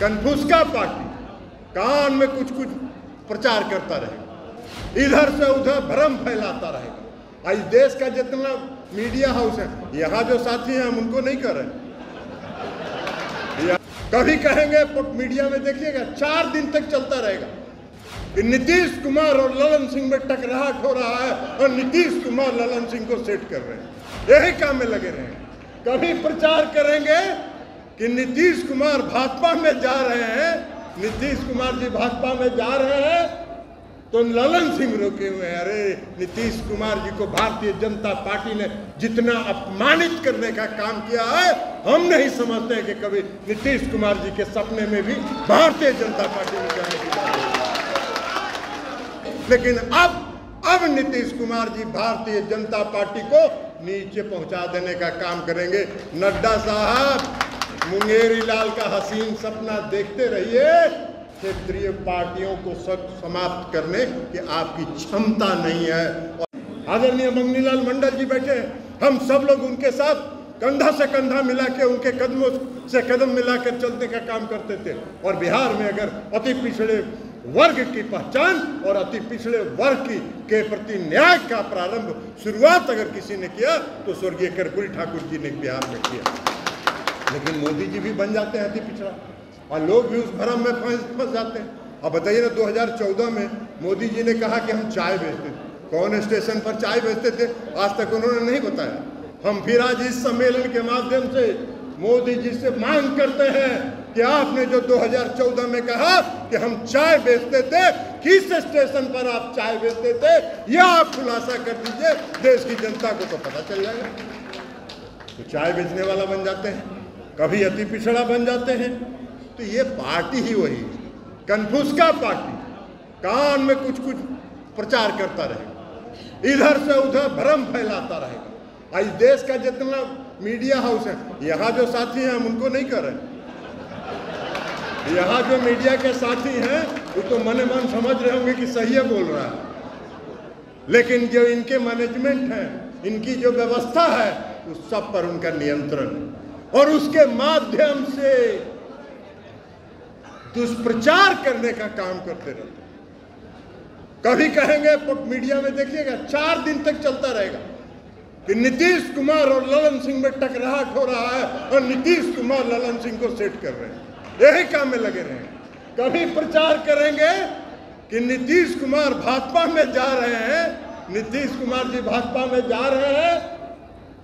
कन्फुस्का party कान में कुछ कुछ प्रचार करता रहेगा, इधर से उधर भ्रम फैलाता रहेगा। आज देश का जितना मीडिया हाउस है, यहाँ जो साथी हैं हम उनको नहीं कर रहे, कभी कहेंगे मीडिया में देखिएगा 4 दिन तक चलता रहेगा कि नीतीश कुमार और ललन सिंह में टकराहट हो रहा है और नीतीश कुमार ललन सिंह को सेट कर रहे हैं, यही काम में लगे रहे। कभी प्रचार करेंगे कि नीतीश कुमार भाजपा में जा रहे हैं, नीतीश कुमार जी भाजपा में जा रहे हैं, तो ललन सिंह रोके हुए हैं। अरे नीतीश कुमार जी को भारतीय जनता पार्टी ने जितना अपमानित करने का काम किया है, हम नहीं समझते हैं कि कभी नीतीश कुमार जी के सपने में भी भारतीय जनता पार्टी में जाने की बात है। लेकिन अब नीतीश कुमार जी भारतीय जनता पार्टी को नीचे पहुंचा देने का काम करेंगे। नड्डा साहब, मुंगेरी लाल का हसीन सपना देखते रहिए, क्षेत्रीय पार्टियों को समाप्त करने की आपकी क्षमता नहीं है। आदरणीय मंगनीलाल मंडल जी बैठे, हम सब लोग उनके साथ कंधा से कंधा मिला के उनके कदमों से कदम मिलाकर चलने का काम करते थे। और बिहार में अगर अति पिछड़े वर्ग की पहचान और अति पिछड़े वर्ग के प्रति न्याय का प्रारंभ शुरुआत अगर किसी ने किया तो स्वर्गीय कर्पूरी ठाकुर जी ने बिहार में किया। लेकिन मोदी जी भी बन जाते हैं अति पिछड़ा और लोग भी उस भ्रम में फंस जाते हैं। अब बताइए ना, 2014 में मोदी जी ने कहा कि हम चाय बेचते थे, कौन स्टेशन पर चाय बेचते थे आज तक उन्होंने नहीं बताया। हम फिर आज इस सम्मेलन के माध्यम से मोदी जी से मांग करते हैं कि आपने जो 2014 में कहा कि हम चाय बेचते थे, किस स्टेशन पर आप चाय बेचते थे, यह आप खुलासा कर दीजिए, देश की जनता को तो पता चल जाएगा। तो चाय बेचने वाला बन जाते हैं, कभी अति पिछड़ा बन जाते हैं। तो ये पार्टी ही वही कन्फुस्का पार्टी कान में कुछ कुछ प्रचार करता रहेगा, इधर से उधर भ्रम फैलाता रहेगा। आज देश का जितना मीडिया हाउस है, यहाँ जो साथी हैं हम उनको नहीं कर रहे, यहाँ जो मीडिया के साथी हैं वो तो मने मन समझ रहे होंगे कि सही है बोल रहा है, लेकिन जो इनके मैनेजमेंट है, इनकी जो व्यवस्था है, उस सब पर उनका नियंत्रण है और उसके माध्यम से दुष्प्रचार करने का काम करते रहते। कभी कहेंगे मीडिया में देखिएगा 4 दिन तक चलता रहेगा कि नीतीश कुमार और ललन सिंह में टकराहट हो रहा है और नीतीश कुमार ललन सिंह को सेट कर रहे हैं, यही काम में लगे रहे। कभी प्रचार करेंगे कि नीतीश कुमार भाजपा में जा रहे हैं, नीतीश कुमार जी भाजपा में जा रहे हैं,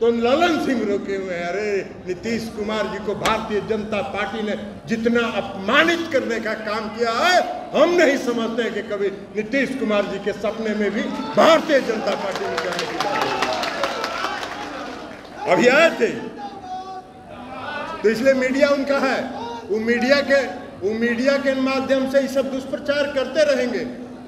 तो ललन सिंह रोके हुए हैं। अरे नीतीश कुमार जी को भारतीय जनता पार्टी ने जितना अपमानित करने का काम किया है, हम नहीं समझते हैं कि कभी नीतीश कुमार जी के सपने में भी भारतीय जनता पार्टी में जाने की बात है। अभी आए थे तो इसलिए मीडिया उनका है, वो मीडिया के माध्यम से ये सब दुष्प्रचार करते रहेंगे,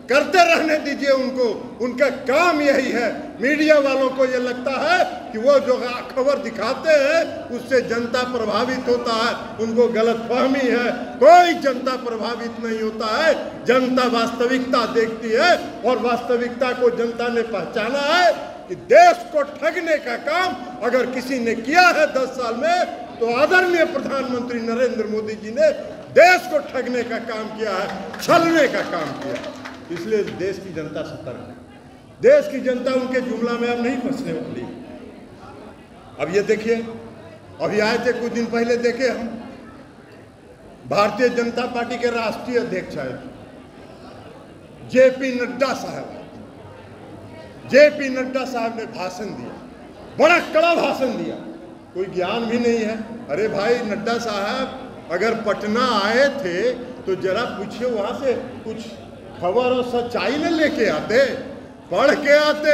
करते रहने दीजिए उनको, उनका काम यही है। मीडिया वालों को ये लगता है कि वो जो खबर दिखाते हैं उससे जनता प्रभावित होता है, उनको गलतफहमी है। कोई जनता प्रभावित नहीं होता है, जनता वास्तविकता देखती है और वास्तविकता को जनता ने पहचाना है कि देश को ठगने का काम अगर किसी ने किया है 10 साल में, तो आदरणीय प्रधानमंत्री नरेंद्र मोदी जी ने देश को ठगने का काम किया है, छलने का काम किया। इसलिए देश की जनता सतर्क है, देश की जनता उनके जुमला में अब नहीं फंसने वाली। अब ये देखिए, अभी आए थे कुछ दिन पहले, देखे हम भारतीय जनता पार्टी के राष्ट्रीय अध्यक्ष आए जेपी नड्डा साहब। जेपी नड्डा साहब ने भाषण दिया, बड़ा कड़ा भाषण दिया, कोई ज्ञान भी नहीं है। अरे भाई नड्डा साहब, अगर पटना आए थे तो जरा पूछिए वहां से कुछ खबर और सच्चाई न लेके आते, पढ़ के आते।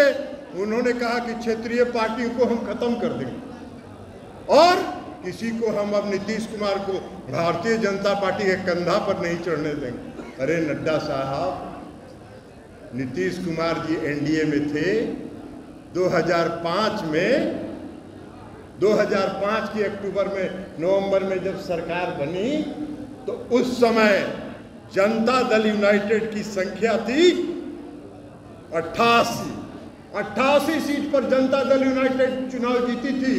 उन्होंने कहा कि क्षेत्रीय पार्टियों को हम खत्म कर देंगे और किसी को हम अब नीतीश कुमार को भारतीय जनता पार्टी के कंधा पर नहीं चढ़ने देंगे। अरे नड्डा साहब, नीतीश कुमार जी एनडीए में थे 2005 में, 2005 की अक्टूबर में, नवंबर में जब सरकार बनी तो उस समय जनता दल यूनाइटेड की संख्या थी 88 सीट पर जनता दल यूनाइटेड चुनाव जीती थी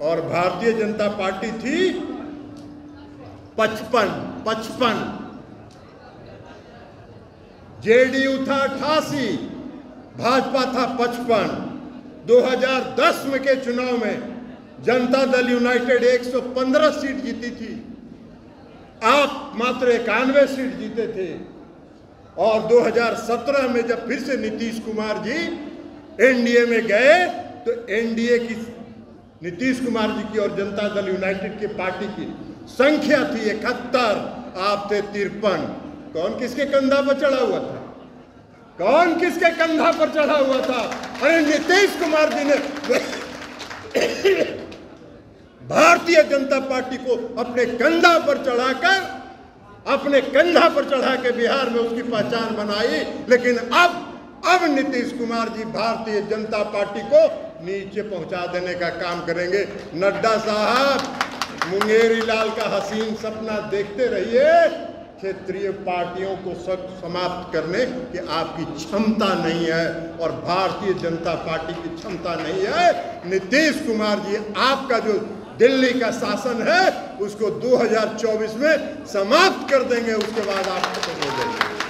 और भारतीय जनता पार्टी थी 55, जेडीयू था 88, भाजपा था 55। 2010 में के चुनाव में जनता दल यूनाइटेड 115 सीट जीती थी, आप मात्र 91 सीट जीते थे। और 2017 में जब फिर से नीतीश कुमार जी एनडीए में गए तो एनडीए की, नीतीश कुमार जी की और जनता दल यूनाइटेड की पार्टी की संख्या थी 71, आप थे 53। कौन किसके कंधा पर चढ़ा हुआ था? कौन किसके कंधा पर चढ़ा हुआ था? अरे नीतीश कुमार जी ने भारतीय जनता पार्टी को अपने कंधा पर चढ़ाकर, अपने कंधा पर चढ़ा के बिहार में उसकी पहचान बनाई। लेकिन अब नीतीश कुमार जी भारतीय जनता पार्टी को नीचे पहुंचा देने का काम करेंगे। नड्डा साहब, मुंगेरी लाल का हसीन सपना देखते रहिए। क्षेत्रीय पार्टियों को समाप्त करने की आपकी क्षमता नहीं है और भारतीय जनता पार्टी की क्षमता नहीं है। नीतीश कुमार जी, आपका जो दिल्ली का शासन है उसको 2024 में समाप्त कर देंगे, उसके बाद आप खत्म हो जाएंगे।